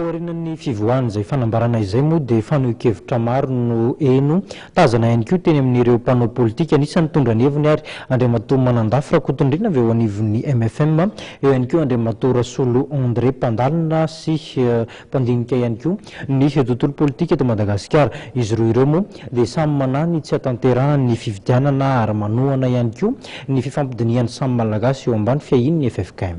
Orinan'ny fivoahany izay fanambarana izay moa dia fanohikevitra maro no eno tazana ihany koa teny amin'ireo mpanao politika anisany tondra ny heviny ary Andriamatoa Manandafy Rakotondrina avy eo anivon'ny MFM, eo ihany koa Andriamatoa Rasolo André Pandalina sy mpandinika ihany koa ny tontolo politika eto Madagasikara. Izy roa ireo moa dia samy manana ny tsy hatanterahany fifidianana ary manohana ihany koa ny fifampidinihan'ny samy malagasy eo ambany fiahin'ny FFKM.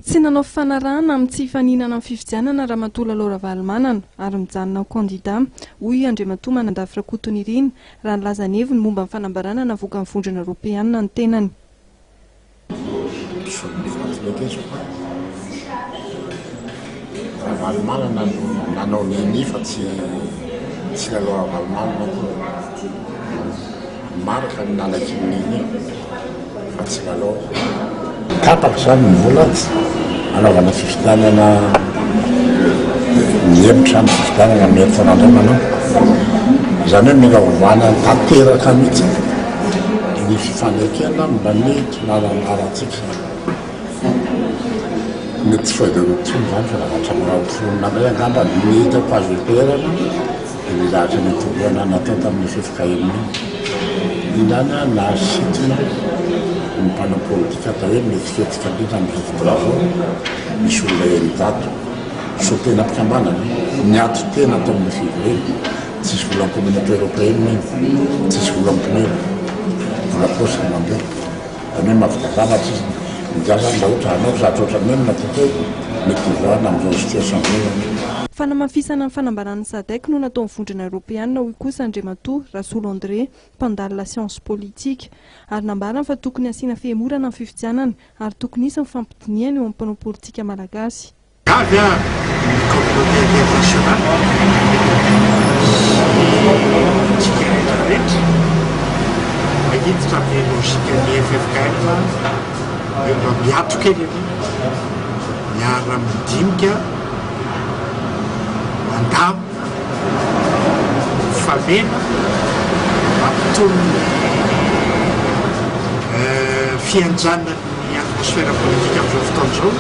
Tsy nanao fanarahana amin'ny tsy hifaninana amin'ny fifidianana Ramatoa Lalora Valomanana ary mijanona kandida hoy Andriamatoa Manandafy Rakotondrina raha nilaza ny heviny momba ny fanambarana navoaka amin'ny vondrona Eoropeanina ny tenany. Valomanana nanao nini fa tsy Lalora Valomanana maraka ny nalaky nini fa tsy Lalora. Tapaka zany ny vola anaovana fifidianana mihevitra amin'ny fifidianana mihetsirandrana manao izany hoe mila ovana tanteraka mihitsy ny fifanekena mba ny tolalana aratsika mety tsy foederotsony zany fa lahatra miraotonina ray angamba ny hitako azo toerana ny lahatra ny toerana natao tamin'ny FFKM inany nasitina ny mpanao politika atao hoe mietifetika indrindra amin'ny fifidianana misy olona enidato so tena mpikambanana ny ato tena atao amin'ny fivoreny tsisy vola amin'ny communauté européenne tsisy vola amin'ny vola posy mandeha zany hoe mahavitazavatra izy migaza mba ohatra anao zatra ohatra menina tontolo mety ivoana amin'izao situation menina. Fanamafisana ny fanambarana SADC no natao vondrona Eoropeanina hoy kosa Andriamatoa Rasolo André Pandalina science politique ary nambarana fa tokony asiana fihemorana amin'ny fifidianana ary tokony isy mifampidiniana eo amin'ny mpanao politika malagasy. Avy a communauté internationale politika rehetrarehetra mahiditra amin'ny logika ny FFKM efa miatro kely miara midinika mandamo famena mampitony fianjanany atmosfera politika amin'izao fotoana izao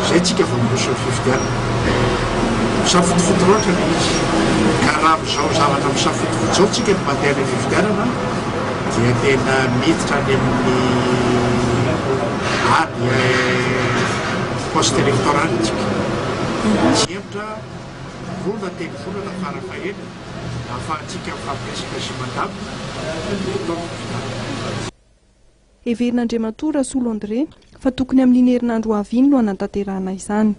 zay tsika vao miroso ny fifidianana misafotofoto loatra ny izy ka raha amin'izao zavatra misafotofoto zao tsika ny mandeha ny fifidianana dia tena miditra any amin'ny ady poste électorale tsika tsy hevitra volana teny volana farafaela ahafahantsika mifampiresaka sy mandamina Everina Andriamatoa Rasolo André fa tokony amin'ny herinandro avy iny no hanatanterahana izany.